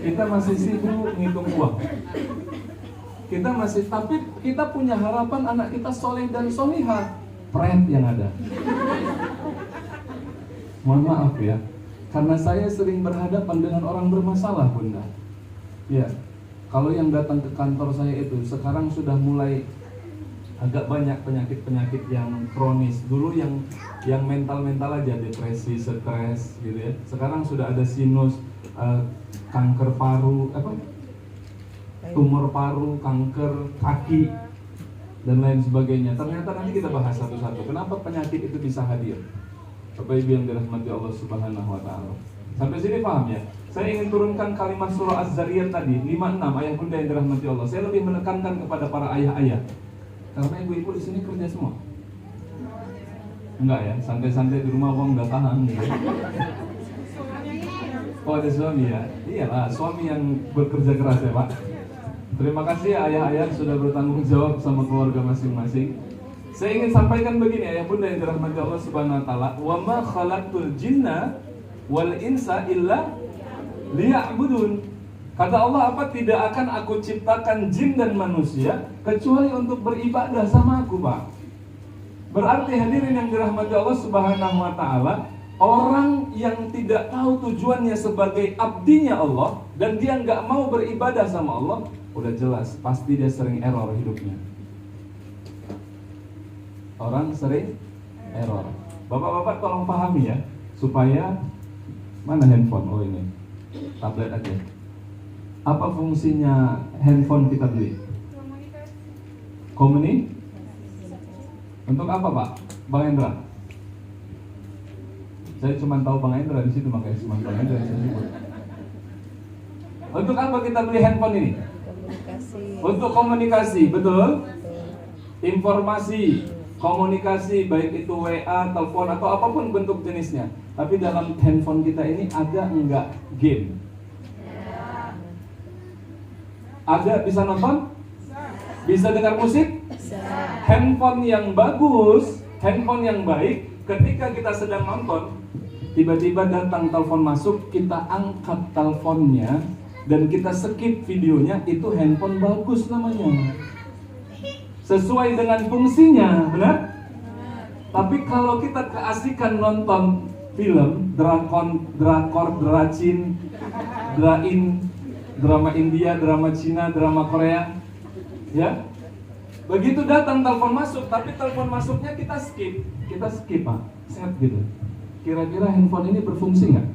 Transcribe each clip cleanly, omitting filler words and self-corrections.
Kita masih sibuk ngitung uang. Tapi kita punya harapan anak kita soleh dan solihah. Pret yang ada. Mohon maaf ya, karena saya sering berhadapan dengan orang bermasalah, Bunda. Ya, kalau yang datang ke kantor saya itu sekarang sudah mulai agak banyak penyakit-penyakit yang kronis. Dulu yang mental-mental aja, depresi, stres gitu ya. Sekarang sudah ada sinus, kanker paru, tumor paru, kanker kaki dan lain sebagainya. Ternyata nanti kita bahas satu-satu. Kenapa penyakit itu bisa hadir? Bapak Ibu yang dirahmati Allah Subhanahu wa taala. Sampai sini paham ya? Saya ingin turunkan kalimat surah Az-Zariyat tadi 56 ayat Bunda yang dirahmati Allah. Saya lebih menekankan kepada para ayah-ayah. Karena ibu-ibu di sini kerja semua. Enggak ya, santai-santai di rumah uang udah tahan gitu. Oh ada suami ya? Iyalah, suami yang bekerja keras ya Pak. Terima kasih ya ayah-ayah sudah bertanggung jawab sama keluarga masing-masing. Saya ingin sampaikan begini ayah bunda yang dirahmati Allah Subhanahu wa taala, "Wa ma khalaqtul jinna wal insa illa liya'budun." Kata Allah, apa tidak akan aku ciptakan jin dan manusia kecuali untuk beribadah sama aku, Pak. Berarti hadirin yang dirahmati Allah Subhanahu wa taala, orang yang tidak tahu tujuannya sebagai abdinya Allah dan dia nggak mau beribadah sama Allah, udah jelas pasti dia sering error hidupnya. Orang sering error. Bapak-bapak tolong pahami ya, supaya mana handphone? Oh ini, tablet aja. Apa fungsinya handphone kita beli? Komunikasi. Untuk apa Pak? Bang Endra? Saya cuma tahu Bang Endra di situ, makanya cuma Bang Endra yang saya sebut. Untuk apa kita beli handphone ini? Komunikasi. Untuk komunikasi, betul? Informasi, komunikasi, baik itu WA, telepon atau apapun bentuk jenisnya. Tapi dalam handphone kita ini ada enggak game? Ada, bisa nonton? Bisa dengar musik? Handphone yang bagus, handphone yang baik, ketika kita sedang nonton, tiba-tiba datang telepon masuk, kita angkat teleponnya dan kita skip videonya, itu handphone bagus namanya. Sesuai dengan fungsinya, benar? Tapi kalau kita keasikan nonton film, drakor, dracin, drain, drama India, drama Cina, drama Korea, ya. Begitu datang telepon masuk, tapi telepon masuknya kita skip Pak, set gitu. Kira-kira handphone ini berfungsi nggak?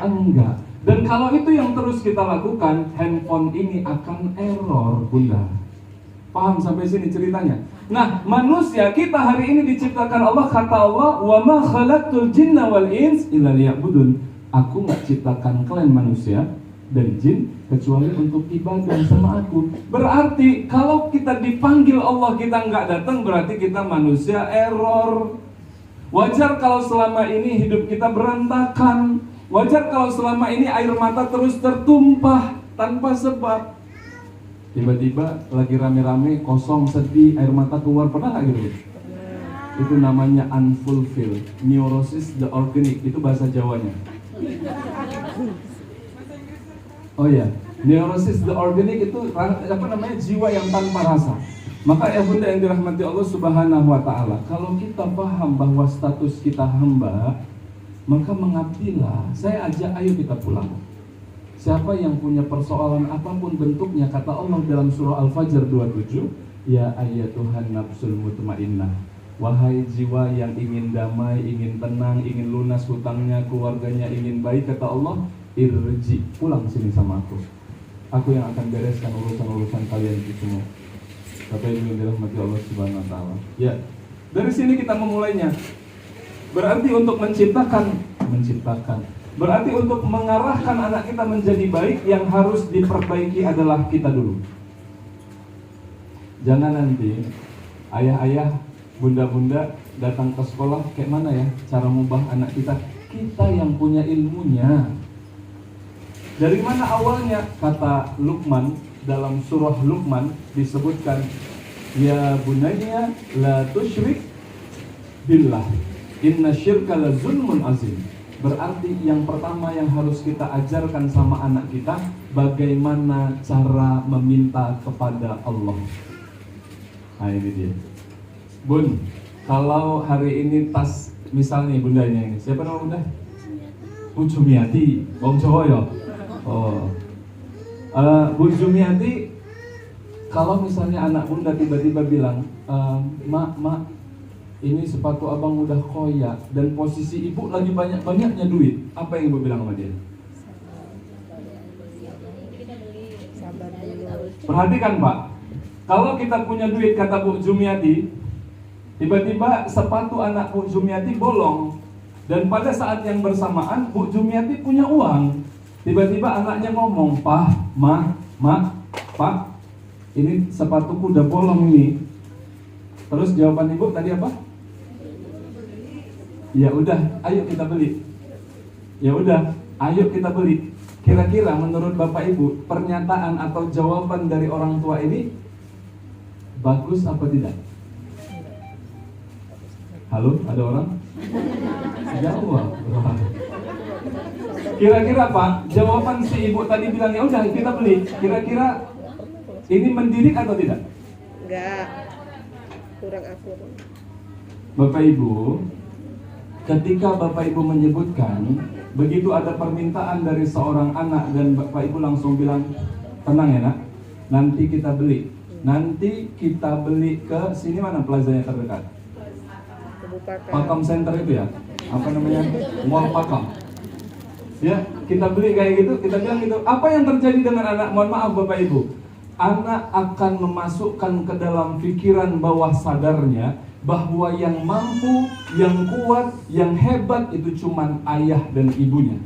Enggak. Dan kalau itu yang terus kita lakukan, handphone ini akan error, Bunda. Paham sampai sini ceritanya? Nah, manusia kita hari ini diciptakan Allah, kata Allah, "Wa ma khalaqtul jinna wal ins illa liya'budun." Aku nggak ciptakan kalian manusia dan jin kecuali untuk ibadah sama aku. Berarti kalau kita dipanggil Allah kita nggak datang, berarti kita manusia error. Wajar kalau selama ini hidup kita berantakan. Wajar kalau selama ini air mata terus tertumpah tanpa sebab. Tiba-tiba lagi rame-rame, kosong, sedih, air mata keluar, pernah nggak gitu? Itu namanya unfulfilled neurosis the organic, itu bahasa Jawanya. Oh ya, neurosis the organic itu apa namanya, jiwa yang tanpa rasa. Maka ya bunda yang dirahmati Allah Subhanahu wa taala, kalau kita paham bahwa status kita hamba, maka mengabdilah. Saya ajak, ayo kita pulang. Siapa yang punya persoalan apapun bentuknya, kata Allah dalam surah Al-Fajr 27, ya ayyatuhan nafsul mutmainnah, wahai jiwa yang ingin damai, ingin tenang, ingin lunas hutangnya, keluarganya ingin baik, kata Allah, irji, pulang sini sama aku. Aku yang akan bereskan urusan-urusan kalian itu semua. Bapak Ibu yang dirahmati Allah Subhanahu wa taala. Ya, dari sini kita memulainya. Berarti untuk menciptakan. Berarti untuk mengarahkan anak kita menjadi baik, yang harus diperbaiki adalah kita dulu. Jangan nanti ayah-ayah, bunda-bunda datang ke sekolah, kayak mana ya cara mengubah anak kita? Kita yang punya ilmunya. Dari mana awalnya? Kata Luqman, dalam surah Luqman disebutkan, ya bunayya la tusyrik billah, inna syirka la zulmun azim. Berarti yang pertama yang harus kita ajarkan sama anak kita, bagaimana cara meminta kepada Allah. Nah ini dia. Bun, kalau hari ini tas, misalnya bundanya ini, siapa nama bunda? Bu Jumiati, Bang Jawa ya? Oh, Bu Jumiati, kalau misalnya anak bunda tiba-tiba bilang, Mak, ini sepatu abang udah koyak dan posisi ibu lagi banyak-banyaknya duit. Apa yang ibu bilang sama dia? Perhatikan Pak, kalau kita punya duit, kata Bu Jumiati, tiba-tiba sepatu anak Bu Jumiati bolong, dan pada saat yang bersamaan Bu Jumiati punya uang. Tiba-tiba anaknya ngomong, Pak, Pak, ini sepatuku udah bolong ini. Terus jawaban ibu tadi apa? Ya udah, ayo kita beli. Ya udah, ayo kita beli. Kira-kira menurut Bapak Ibu, pernyataan atau jawaban dari orang tua ini bagus apa tidak? Halo, ada orang? Jawab. Kira-kira Pak, jawaban si ibu tadi bilang ya udah kita beli. Kira-kira ini mendidik atau tidak? Enggak. Kurang akur. Bapak Ibu, ketika Bapak Ibu menyebutkan, begitu ada permintaan dari seorang anak dan Bapak Ibu langsung bilang, tenang ya nak, nanti kita beli. Nanti kita beli ke sini, mana plazanya terdekat? Pakam Center itu ya? Apa namanya? Mall Pakam. Ya, kita beli kayak gitu, kita bilang gitu. Apa yang terjadi dengan anak? Mohon maaf Bapak Ibu. Anak akan memasukkan ke dalam pikiran bawah sadarnya bahwa yang mampu, yang kuat, yang hebat itu cuman ayah dan ibunya.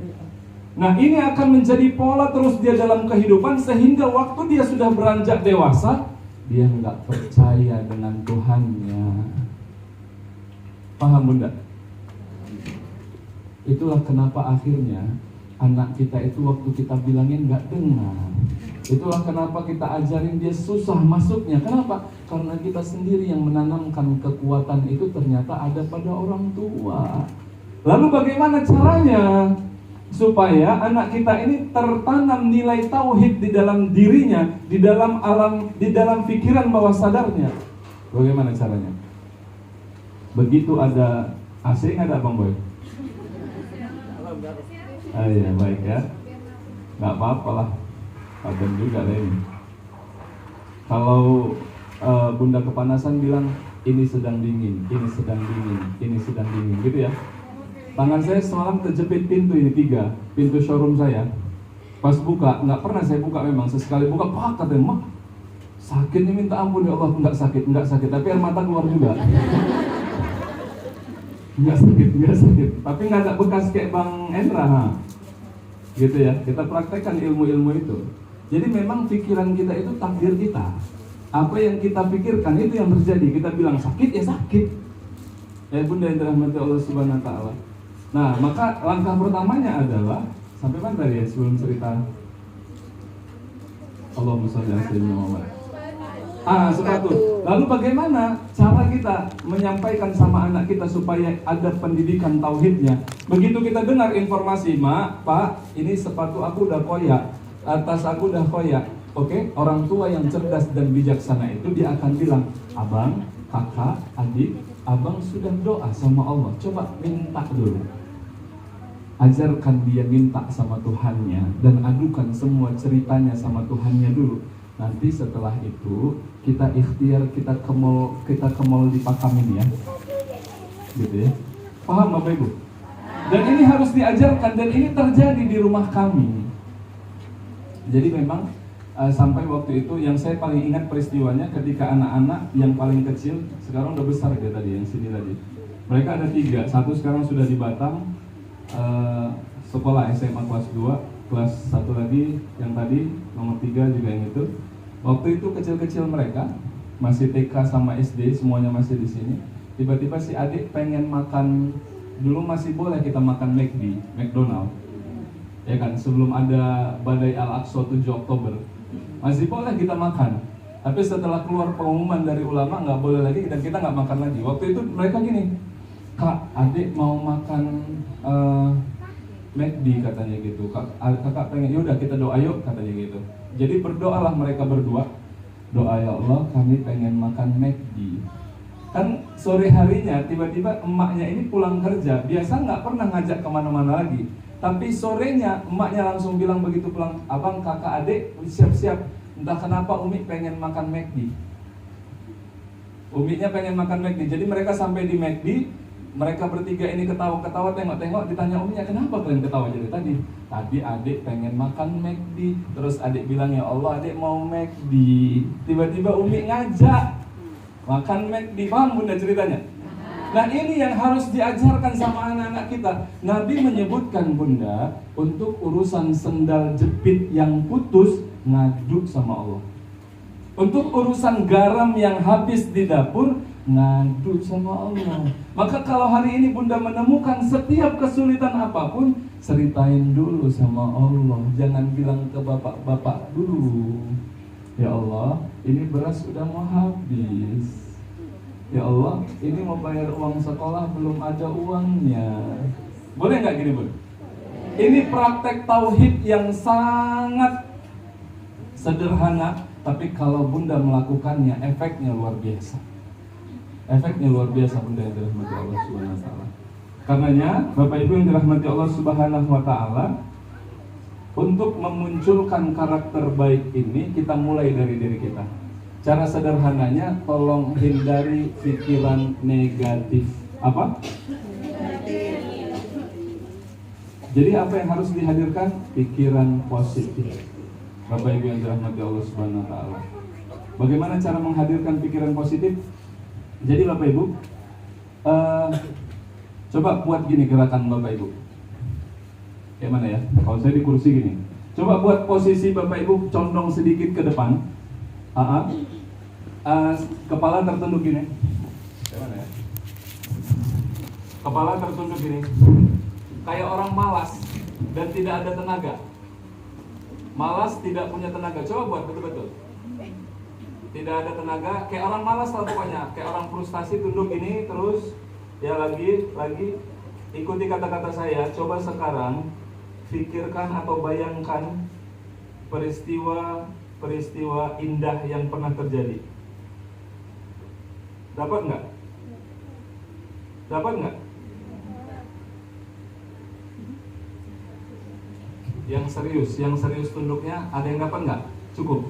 Nah ini akan menjadi pola terus dia dalam kehidupan, sehingga waktu dia sudah beranjak dewasa, dia nggak percaya dengan Tuhannya. Paham Bunda? Itulah kenapa akhirnya anak kita itu waktu kita bilangin nggak dengar. Itulah kenapa kita ajarin dia susah masuknya. Kenapa? Karena kita sendiri yang menanamkan kekuatan itu ternyata ada pada orang tua. Lalu bagaimana caranya supaya anak kita ini tertanam nilai tauhid di dalam dirinya, di dalam pikiran bawah sadarnya? Bagaimana caranya? Begitu ada AC, nggak ada Bang Boy? Ah ya, baik ya. Nggak apa-apa lah. Padam juga lah ini. Kalau Bunda kepanasan bilang ini sedang dingin, ini sedang dingin, ini sedang dingin, gitu ya. Tangan saya semalam terjepit pintu ini 3, pintu showroom saya. Pas buka, nggak pernah saya buka memang. Sesekali buka, pak katanya, mak sakit nih, minta ampun ya Allah. Nggak sakit, tapi air mata keluar juga. Nggak sakit, tapi nggak ada bekas kayak Bang Endra, ha? Gitu ya. Kita praktekkan ilmu-ilmu itu. Jadi memang pikiran kita itu takdir kita. Apa yang kita pikirkan itu yang terjadi. Kita bilang sakit ya sakit. Ya Bunda yang dirahmati Allah Subhanahu wa taala. Nah, maka langkah pertamanya adalah sampai mana tadi ya sebelum cerita Allahumma sholli ala sayyidina Muhammad. Sepatu. Lalu bagaimana cara kita menyampaikan sama anak kita supaya ada pendidikan tauhidnya? Begitu kita dengar informasi, Mak, Pak, ini sepatu aku udah koyak, tas aku udah koyak. Oke, orang tua yang cerdas dan bijaksana itu dia akan bilang, abang, kakak, adik, abang sudah doa sama Allah. Coba minta dulu. Ajarkan dia minta sama Tuhannya dan adukan semua ceritanya sama Tuhannya dulu. Nanti setelah itu kita ikhtiar, kita ke mall di Pakam ini ya, gitu ya. Paham Bapak Ibu? Dan ini harus diajarkan dan ini terjadi di rumah kami. Jadi memang sampai waktu itu yang saya paling ingat peristiwanya ketika anak-anak yang paling kecil, sekarang udah besar dia tadi, yang sini tadi. Mereka ada 3, satu sekarang sudah di Batam, sekolah SMA kelas 2, kelas 1 lagi yang tadi, nomor 3 juga yang itu. Waktu itu kecil-kecil mereka, masih TK sama SD, semuanya masih di sini. Tiba-tiba si adik pengen makan, dulu masih boleh kita makan McDonald, ya kan, sebelum ada badai Al-Aqsa 7 Oktober, masih boleh kita makan. Tapi setelah keluar pengumuman dari ulama nggak boleh lagi dan kita nggak makan lagi. Waktu itu mereka gini, Kak, adik mau makan McD katanya gitu. Kakak pengen, yaudah kita doa yuk katanya gitu. Jadi berdoalah mereka berdua. Doa, ya Allah kami pengen makan McD. Kan sore harinya tiba-tiba emaknya ini pulang kerja. Biasa nggak pernah ngajak kemana-mana lagi. Tapi sorenya emaknya langsung bilang begitu pulang, abang kakak adik siap-siap. Entah kenapa Umi pengen makan McD. Uminya pengen makan McD. Jadi mereka sampai di McD. Mereka bertiga ini ketawa-ketawa, tengok-tengok, ditanya Uminya, kenapa kalian ketawa jadi tadi? Tadi adik pengen makan McD. Terus adik bilang, ya Allah adik mau McD. Tiba-tiba Umi ngajak makan McD. Paham bunda ceritanya? Nah ini yang harus diajarkan sama anak-anak kita. Nabi menyebutkan bunda, untuk urusan sendal jepit yang putus, ngadu sama Allah. Untuk urusan garam yang habis di dapur, ngadu sama Allah. Maka kalau hari ini bunda menemukan setiap kesulitan apapun, ceritain dulu sama Allah. Jangan bilang ke bapak-bapak dulu, ya Allah ini beras sudah mau habis. Ya Allah ini mau bayar uang sekolah belum ada uangnya. Boleh nggak gini bun? Ini praktek tauhid yang sangat sederhana, tapi kalau bunda melakukannya efeknya luar biasa. Efeknya luar biasa bunda yang dirahmati Allah Subhanahu wa taala. Karenanya Bapak Ibu yang dirahmati Allah Subhanahu wa taala, untuk memunculkan karakter baik ini kita mulai dari diri kita. Cara sederhananya, tolong hindari pikiran negatif. Apa? Jadi apa yang harus dihadirkan? Pikiran positif. Bapak Ibu yang dirahmati Allah Subhanahu wa taala. Bagaimana cara menghadirkan pikiran positif? Jadi Bapak Ibu, coba buat gini gerakan Bapak Ibu. Kayak mana ya? Kalau saya di kursi gini. Coba buat posisi Bapak Ibu condong sedikit ke depan. Kepala tertunduk gini. Kayak mana ya? Kepala tertunduk gini. Kayak orang malas dan tidak ada tenaga. Malas tidak punya tenaga. Coba buat betul-betul. Tidak ada tenaga, kayak orang malas lah pokoknya. Kayak orang frustasi, tunduk gini terus. Ya lagi. Ikuti kata-kata saya. Coba sekarang pikirkan atau bayangkan peristiwa indah yang pernah terjadi. Dapat nggak? Dapat nggak? Yang serius tunduknya ada yang dapat nggak? Cukup,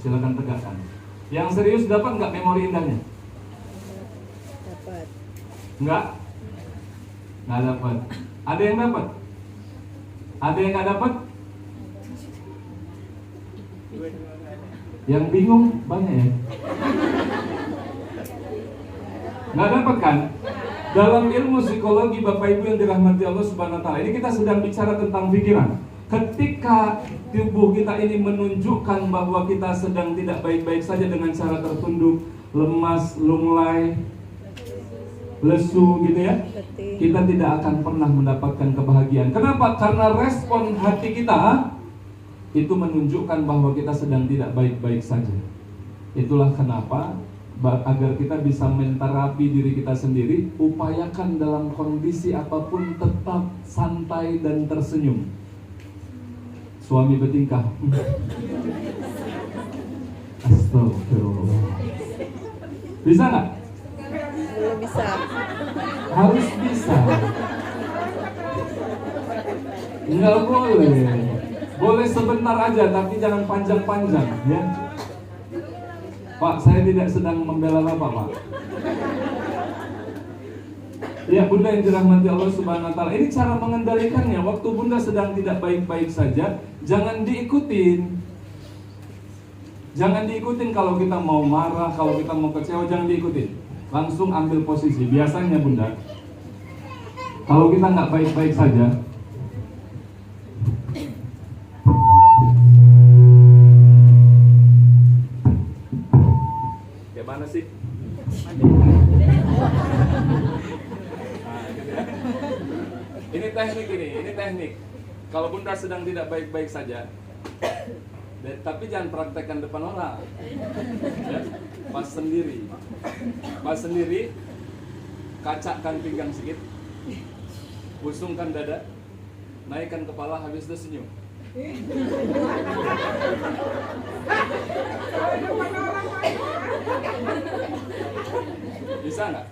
silakan tegakkan. Yang serius dapat nggak memori indahnya? Dapat. Nggak dapat. Ada yang dapat? Ada yang nggak dapat? Yang bingung banyak ya? Nggak dapat kan? Dalam ilmu psikologi Bapak Ibu yang dirahmati Allah Subhanahu wa taala, ini kita sedang bicara tentang pikiran. Ketika tubuh kita ini menunjukkan bahwa kita sedang tidak baik-baik saja dengan cara tertunduk, lemas, lunglai, lesu gitu ya, kita tidak akan pernah mendapatkan kebahagiaan. Kenapa? Karena respon hati kita itu menunjukkan bahwa kita sedang tidak baik-baik saja. Itulah kenapa agar kita bisa menterapi diri kita sendiri, upayakan dalam kondisi apapun tetap santai dan tersenyum. Suami bertingkah, astagfirullah. Bisa nggak? Belum bisa. Harus bisa. Nggak boleh. Boleh sebentar aja, tapi jangan panjang-panjang, ya. Pak, saya tidak sedang membela Bapak, Pak. Ya, Bunda yang dirahmati Allah Subhanahu wa taala. Ini cara mengendalikannya. Waktu Bunda sedang tidak baik-baik saja, jangan diikutin. Jangan diikutin kalau kita mau marah, kalau kita mau kecewa, jangan diikutin. Langsung ambil posisi. Biasanya Bunda, kalau kita nggak baik-baik saja, kayak mana sih? Ini teknik. Kalau Bunda sedang tidak baik-baik saja, tapi jangan praktekkan depan orang. Ya, pas sendiri, kacakan pinggang sedikit, busungkan dada, naikkan kepala habis itu senyum. Bisa nggak?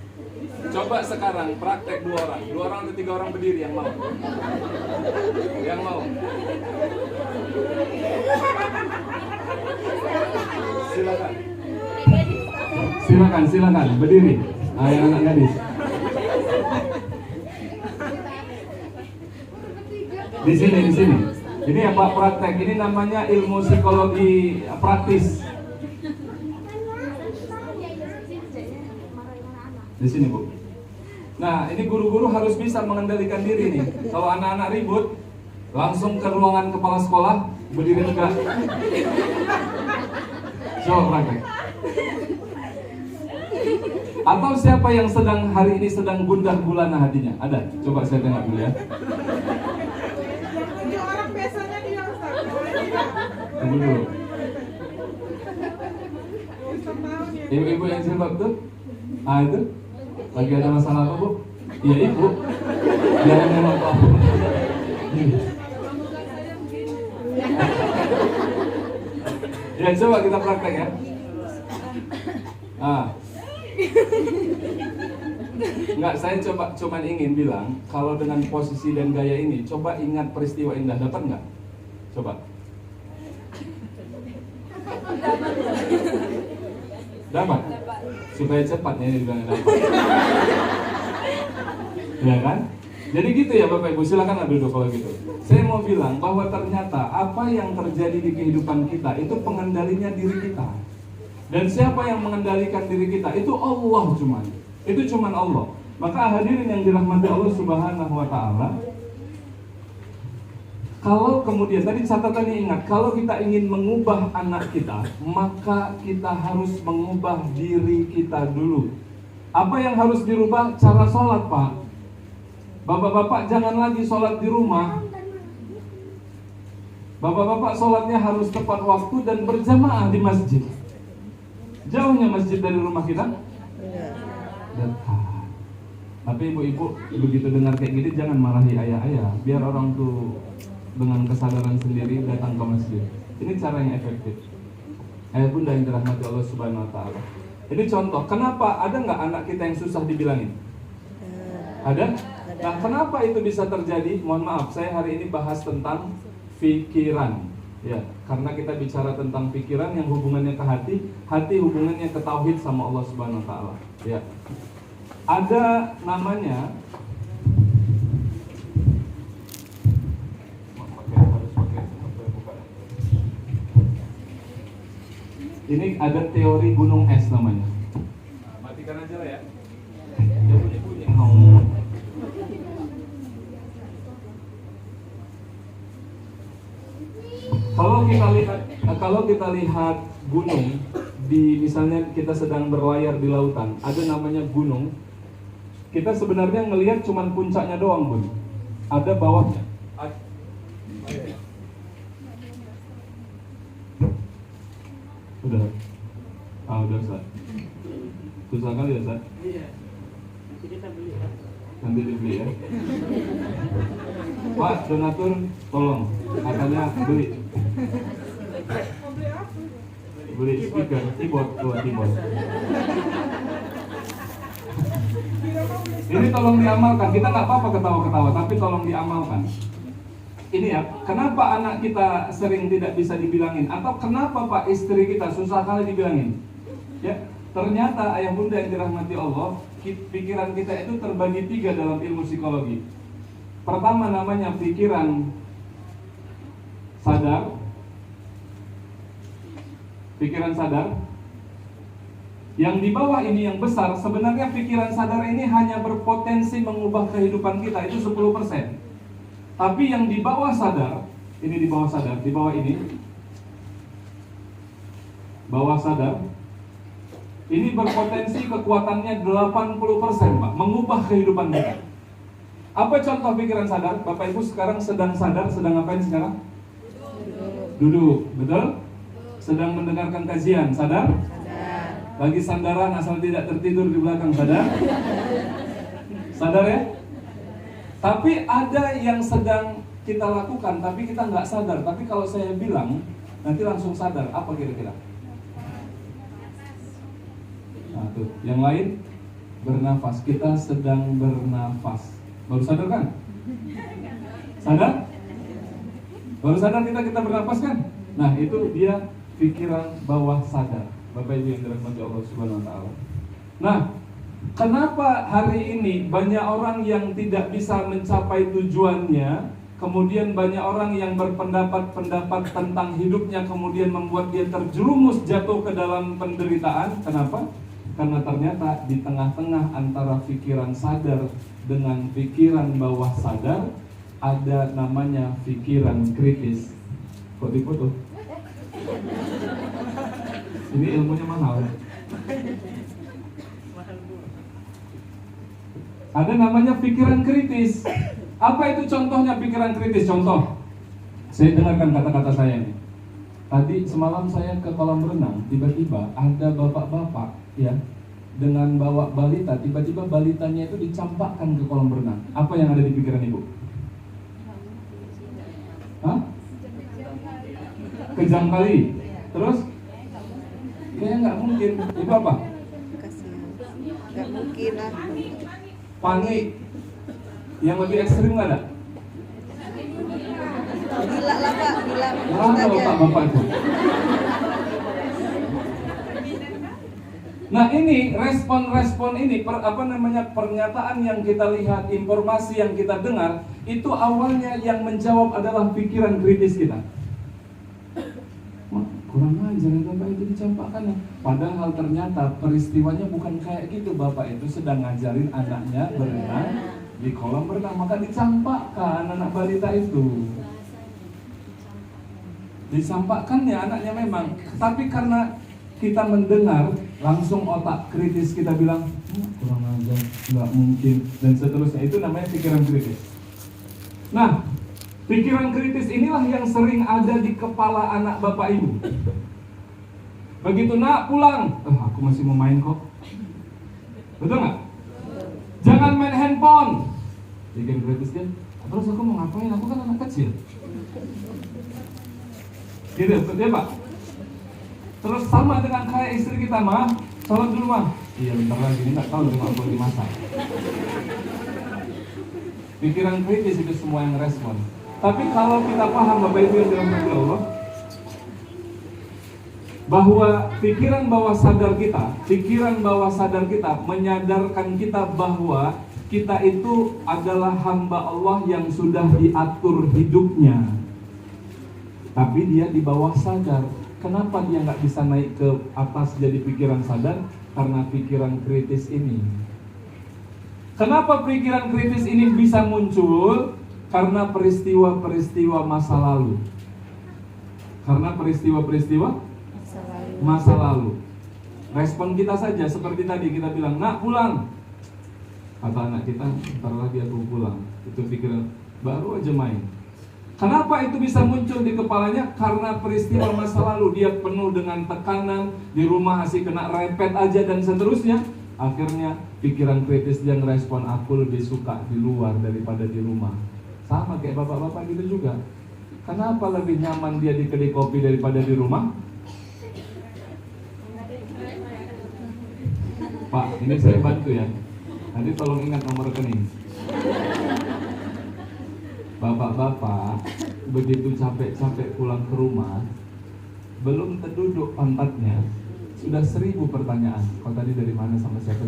Coba sekarang praktek 2 orang atau 3 orang berdiri yang mau. Yang mau. Silakan berdiri. Yang anak gadis. Di sini. Ini apa praktek? Ini namanya ilmu psikologi praktis. Di sini, Bu. Nah, ini guru-guru harus bisa mengendalikan diri nih. Kalau anak-anak ribut, langsung ke ruangan kepala sekolah, berdiri tegak. Coba praktek. Atau siapa yang hari ini sedang gundah gulana hatinya? Ada? Coba saya tengok dulu ya. Orang biasanya dia Ustaz. Tunggu dulu. Ibu-ibu yang jilbab tuh? Itu? Lagi ada masalah apa, Bu? Iya, Ibu. Jangan nengok ke aku. Ya, coba kita praktek ya. Enggak, saya cuman ingin bilang kalau dengan posisi dan gaya ini, coba ingat peristiwa indah, dapat nggak? Coba. Dapat? Supaya cepat ya dibilang dapat. Ya kan? Jadi gitu ya Bapak Ibu, silakan duduk kalau gitu. Saya mau bilang bahwa ternyata apa yang terjadi di kehidupan kita itu pengendalinya diri kita. Dan siapa yang mengendalikan diri kita? Itu Allah cuman. Itu cuman Allah. Maka hadirin yang dirahmati Allah Subhanahu wa taala, kalau kemudian tadi catatannya ingat, kalau kita ingin mengubah anak kita, maka kita harus mengubah diri kita dulu. Apa yang harus dirubah? Cara sholat, Pak. Bapak-bapak jangan lagi sholat di rumah. Bapak-bapak sholatnya harus tepat waktu dan berjamaah di masjid. Jauhnya masjid dari rumah kita? Dekat. Tapi ibu-ibu begitu dengar kayak gini jangan marahi ayah-ayah. Biar orang tuh dengan kesadaran sendiri datang ke masjid. Ini cara yang efektif. Ayah bunda yang dirahmati Allah Subhanahu wa taala. Ini contoh, kenapa ada nggak anak kita yang susah dibilangin? Ada? Nah, kenapa itu bisa terjadi? Mohon maaf, saya hari ini bahas tentang pikiran. Ya, karena kita bicara tentang pikiran yang hubungannya ke hati, hati hubungannya ke tauhid sama Allah Subhanahu wa taala. Ya. Ada namanya ini ada teori gunung es namanya. Matikan aja lah ya. Dia bunyi-bunyi. Kalau kita lihat gunung di misalnya kita sedang berlayar di lautan, ada namanya gunung. Kita sebenarnya ngelihat cuman puncaknya doang, Bun. Ada bawahnya. Udah. Udah, Ustaz. Susah kali ya, Ustaz? Iya. Nanti kita beli ya. Nanti dibeli ya. Pak, donatur, tolong. Katanya beli. Beli speaker, keyboard, keyboard. Ini tolong diamalkan. Kita nggak apa-apa ketawa-ketawa, tapi tolong diamalkan. Ini ya, kenapa anak kita sering tidak bisa dibilangin? Atau kenapa Pak istri kita susah kali dibilangin? Ya, ternyata ayah bunda yang dirahmati Allah, pikiran kita itu terbagi 3 dalam ilmu psikologi. Pertama namanya pikiran sadar. Pikiran sadar. Yang di bawah ini yang besar, sebenarnya pikiran sadar ini hanya berpotensi mengubah kehidupan kita, itu 10%. Tapi yang di bawah sadar, ini di bawah sadar, di bawah ini, bawah sadar, ini berpotensi kekuatannya 80%, Pak, mengubah kehidupan kita. Apa contoh pikiran sadar? Bapak Ibu sekarang sedang sadar, sedang ngapain sekarang? Duduk, betul? Sedang mendengarkan kajian, sadar? Lagi sandaran asal tidak tertidur di belakang, sadar? Sadar ya? Tapi ada yang sedang kita lakukan tapi kita nggak sadar. Tapi kalau saya bilang nanti langsung sadar, apa kira-kira? Nah tuh, yang lain bernafas. Kita sedang bernafas. Baru sadar kan? Sadar? Baru sadar kita bernafas kan? Nah itu dia pikiran bawah sadar. Bapak Ibu yang dirahmati Allah Subhanahu Wa Taala. Nah, kenapa hari ini banyak orang yang tidak bisa mencapai tujuannya, kemudian banyak orang yang berpendapat-pendapat tentang hidupnya, kemudian membuat dia terjerumus jatuh ke dalam penderitaan? Kenapa? Karena ternyata di tengah-tengah antara pikiran sadar dengan pikiran bawah sadar ada namanya pikiran kritis. Kok dipoto? Ini ilmunya mahal. Ada namanya pikiran kritis. Apa itu contohnya pikiran kritis? Contoh, saya dengarkan kata-kata saya nih. Tadi semalam saya ke kolam renang, tiba-tiba ada bapak-bapak ya dengan bawa balita, tiba-tiba balitanya itu dicampakkan ke kolam renang. Apa yang ada di pikiran ibu? Hah? Kejam kali. Terus? Kayaknya nggak mungkin. Itu apa? Kasihan. Nggak mungkin lah. Panik. Yang lebih ekstrim nggak ada? Gila lah Pak, gila. Mana bapak itu? Nah ini respon-respon ini pernyataan yang kita lihat, informasi yang kita dengar, itu awalnya yang menjawab adalah pikiran kritis kita. Kurang ajar ya bapak itu dicampakkan ya. Padahal ternyata peristiwanya bukan kayak gitu. Bapak itu sedang ngajarin anaknya berenang di kolam renang, maka dicampakkan anak balita itu. Dicampakkan ya anaknya memang. Tapi karena kita mendengar, langsung otak kritis kita bilang kurang ajar, nggak mungkin, dan seterusnya. Itu namanya pikiran kritis. Nah, pikiran kritis inilah yang sering ada di kepala anak bapak ibu. Begitu nak pulang, aku masih mau main kok. Betul nggak? Jangan main handphone. Pikiran kritis kan, terus aku mau ngapain? Aku kan anak kecil. Gitu, betul ya Pak? Terus sama dengan kayak istri kita, mah, sholat dulu mah. Iya bentar lagi, ini nggak tahu cuma aku lagi masak. Pikiran kritis itu semua yang respon. Tapi kalau kita paham Bapak Ibu yang dirahmati Allah, bahwa pikiran bawah sadar kita menyadarkan kita bahwa kita itu adalah hamba Allah yang sudah diatur hidupnya. Tapi dia di bawah sadar. Kenapa dia nggak bisa naik ke atas jadi pikiran sadar? Karena pikiran kritis ini. Kenapa pikiran kritis ini bisa muncul? Karena peristiwa-peristiwa masa lalu. Karena peristiwa-peristiwa masa lalu. Respon kita saja seperti tadi kita bilang, nak pulang. Kata anak kita, ntar lagi aku pulang. Itu pikiran, baru aja main. Kenapa itu bisa muncul di kepalanya? Karena peristiwa masa lalu. Dia penuh dengan tekanan, di rumah masih kena repet aja dan seterusnya. Akhirnya pikiran kritis dia ngerespon, aku lebih suka di luar daripada di rumah. Sama kayak bapak-bapak gitu juga. Kenapa lebih nyaman dia di kedai kopi daripada di rumah? Pak, ini saya bantu ya. Nanti tolong ingat nomor rekening. Bapak-bapak begitu capek-capek pulang ke rumah, belum terduduk pantatnya, sudah 1000 pertanyaan. Kau tadi dari mana, sama siapa?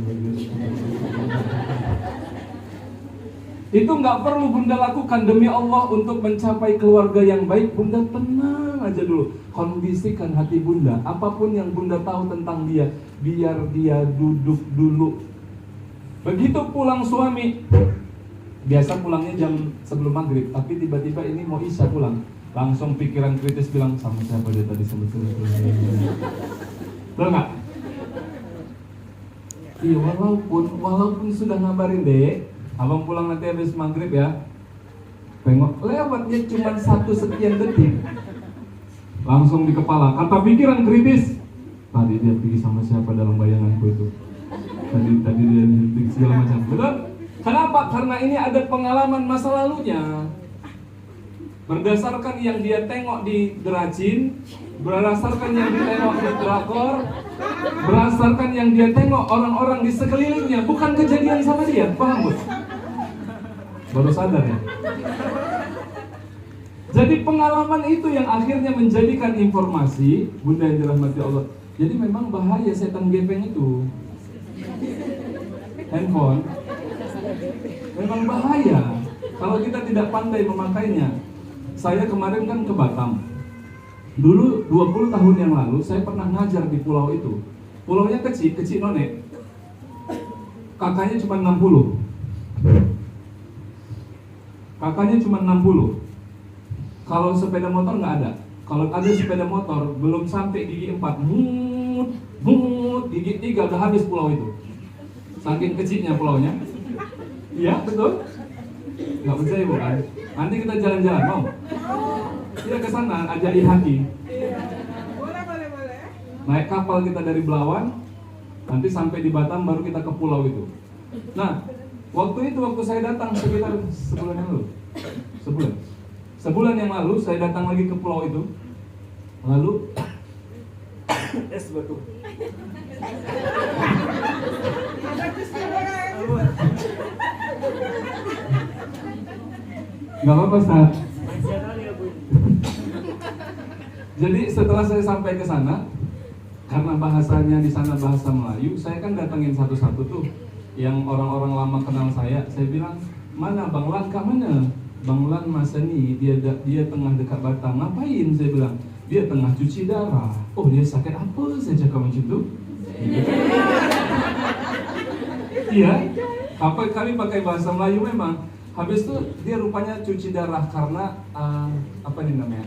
Itu nggak perlu Bunda lakukan. Demi Allah, untuk mencapai keluarga yang baik, Bunda tenang aja dulu. Kondisikan hati Bunda. Apapun yang Bunda tahu tentang dia, biar dia duduk dulu. Begitu pulang suami, biasa pulangnya jam sebelum maghrib, tapi tiba-tiba ini mau isya pulang, langsung pikiran kritis bilang, sama siapa dia tadi sebetulnya. Betul nggak? Iya, walaupun sudah ngabarin dek, abang pulang nanti habis maghrib ya. Tengok lewatnya cuma 1 sekian detik, langsung di kepala kata pikiran kritis, tadi dia pergi sama siapa dalam bayanganku itu. Tadi dia segala macam. Betul? Kenapa? Karena ini ada pengalaman masa lalunya. berdasarkan yang dia tengok di Dracin, berdasarkan yang dia tengok di drakor, berdasarkan yang dia tengok orang-orang di sekelilingnya, bukan kejadian sama dia. Paham, Bu? Baru sadar ya? Jadi pengalaman itu yang akhirnya menjadikan informasi. Bunda yang dirahmati Allah. Jadi memang bahaya setan gepeng itu. Handphone memang bahaya kalau kita tidak pandai memakainya. Saya kemarin kan ke Batam. Dulu 20 tahun yang lalu saya pernah ngajar di pulau itu. Pulaunya kecil nonek. Kakaknya cuma 60. Kakaknya cuma 60. Kalau sepeda motor nggak ada. Kalau ada sepeda motor belum sampai gigi 4, gigi 3 udah habis pulau itu. Saking kecilnya pulaunya. Iya, betul. Nggak percaya bukan? Nanti kita jalan-jalan, mau? Kita ke sana, ajak hati. Boleh. Naik kapal kita dari Belawan, nanti sampai di Batam baru kita ke pulau itu. Nah, waktu saya datang sekitar sebulan yang lalu. Sebulan yang lalu saya datang lagi ke pulau itu. Lalu es batu. Gak apa-apa, Ustaz. Jadi setelah saya sampai ke sana, karena bahasanya di sana bahasa Melayu, saya kan datangin satu-satu tuh yang orang-orang lama kenal saya. Saya bilang, mana Bang Lan, kak mana? Bang Lan masa nih, dia tengah dekat Batam. Ngapain? Saya bilang, dia tengah cuci darah. Oh, dia sakit apa? Saya cakap macam tu. Iya, kami pakai bahasa Melayu memang. Habis itu dia rupanya cuci darah karena apa nih namanya?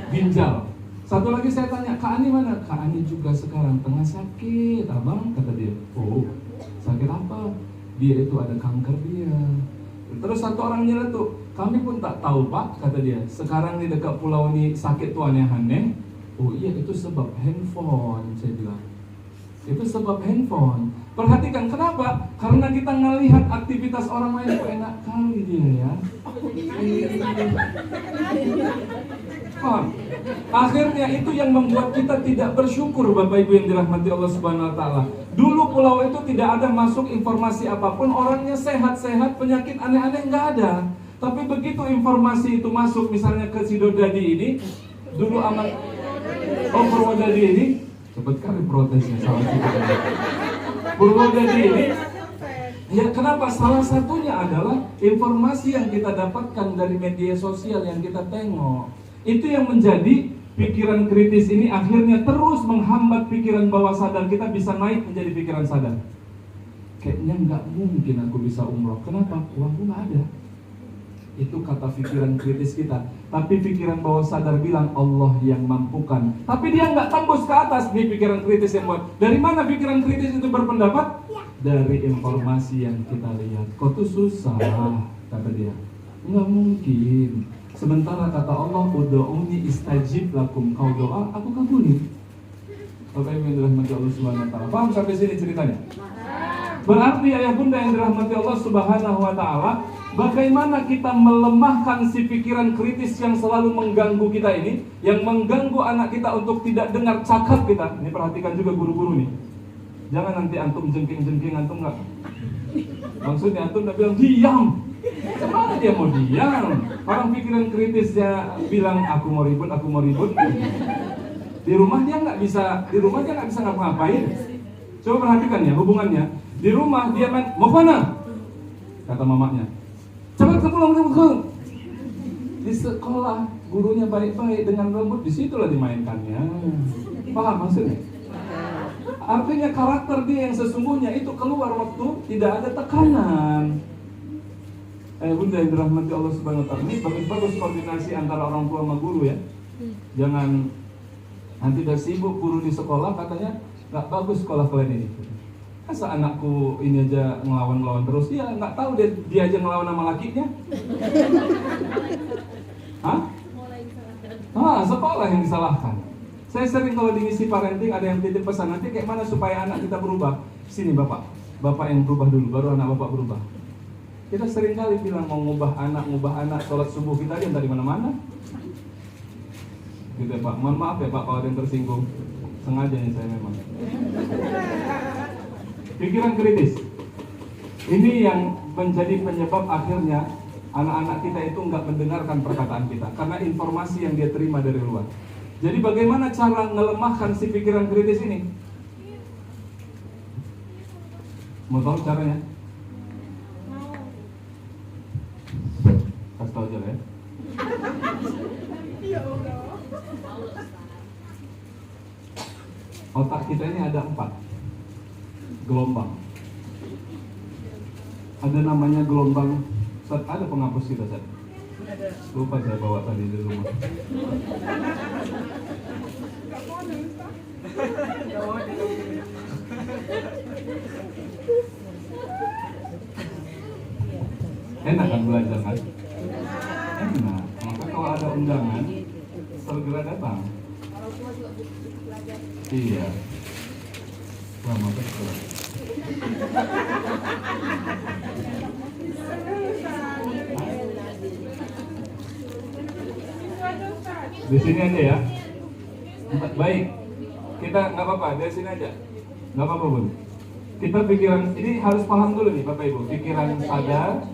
Ginjal. Satu lagi saya tanya, Kak Ani mana? Kak Ani juga sekarang tengah sakit, abang, kata dia. Oh, sakit apa? Dia itu ada kanker dia. Terus satu orang nyeletuk, kami pun tak tahu Pak, kata dia. Sekarang di dekat pulau ini sakit tuh aneh-aneh. Oh iya, itu sebab handphone, saya bilang. Itu sebab handphone. Perhatikan kenapa? Karena kita ngelihat aktivitas orang lain kok enak kali dia ya. Paham? Akhirnya itu yang membuat kita tidak bersyukur, Bapak Ibu yang dirahmati Allah Subhanahu wa taala. Dulu pulau itu tidak ada masuk informasi apapun, orangnya sehat-sehat, penyakit aneh-aneh nggak ada. Tapi begitu informasi itu masuk misalnya ke Sidodadi ini, dulu aman Purwodadi ini, cepet kali protesnya salah kita. Purwodadi ini, ya kenapa? Salah satunya adalah informasi yang kita dapatkan dari media sosial yang kita tengok. Itu yang menjadi pikiran kritis ini akhirnya terus menghambat pikiran bawah sadar kita bisa naik menjadi pikiran sadar. Kayaknya nggak mungkin aku bisa umroh. Kenapa? Uangku nggak ada. Itu kata pikiran kritis kita. Tapi pikiran bawah sadar bilang Allah yang mampukan. Tapi dia nggak tembus ke atas nih pikiran kritis yang buat. Dari mana pikiran kritis itu berpendapat? Dari informasi yang kita lihat. Kok tuh susah, kata dia. Nggak mungkin. Sementara kata Allah, ud'uni istajib lakum, kau doa, aku kabulin. Bapak Ibu yang dirahmati Allah Subhanahu wa taala. Paham sampai sini ceritanya? Berarti ayah bunda yang dirahmati Allah Subhanahu wa taala, bagaimana kita melemahkan si pikiran kritis yang selalu mengganggu kita ini, yang mengganggu anak kita untuk tidak dengar cakap kita. Ini perhatikan juga guru-guru nih. Jangan nanti antum jengking-jengking, antum nggak. Maksudnya antum udah bilang diam. Kemana dia mau diam? Orang pikiran kritisnya bilang aku mau ribut. Di rumah dia nggak bisa ngapa-ngapain. Coba perhatikan ya hubungannya. Di rumah dia main, mau mana? Kata mamanya. Cepat pulang. Di sekolah gurunya baik-baik dengan lembut, disitulah dimainkannya. Paham maksudnya? Artinya karakter dia yang sesungguhnya itu keluar waktu tidak ada tekanan. Bunda yang dirahmati Allah Subhanahu wa taala, ini bagus-bagus koordinasi antara orang tua sama guru ya. Jangan nanti udah sibuk guru di sekolah katanya nggak bagus sekolah kalian ini. Masa anakku ini aja ngelawan terus? Ya nggak tahu dia aja ngelawan sama lakinya. Sekolah yang disalahkan. Saya sering kalau di misi parenting ada yang titip pesan, nanti kayak mana supaya anak kita berubah. Sini bapak yang berubah dulu, baru anak bapak berubah. Kita sering kali bilang mau ngubah anak, sholat subuh kita aja dari mana-mana. Gitu ya Pak, mohon maaf ya Pak kalau ada yang tersinggung. Sengaja nih saya memang. Pikiran kritis. Ini yang menjadi penyebab akhirnya anak-anak kita itu nggak mendengarkan perkataan kita karena informasi yang dia terima dari luar. Jadi bagaimana cara melemahkan si pikiran kritis ini? Mau tahu caranya? Kasih tahu aja lah ya. Ya Allah. Otak kita ini ada 4 gelombang. Ada namanya gelombang. Ustaz, ada penghapus kita, Ustaz? Lupa saya bawa tadi di rumah. Gak mau nih, Ustaz. Enak kan belajar kan? Enak. Maka kalau ada undangan, segera datang. Iya. Lama betul. Di sini aja ya. Baik. Kita nggak apa-apa, dari sini aja. Nggak apa-apa Bun. Kita pikiran ini harus paham dulu nih Bapak Ibu. Pikiran sadar,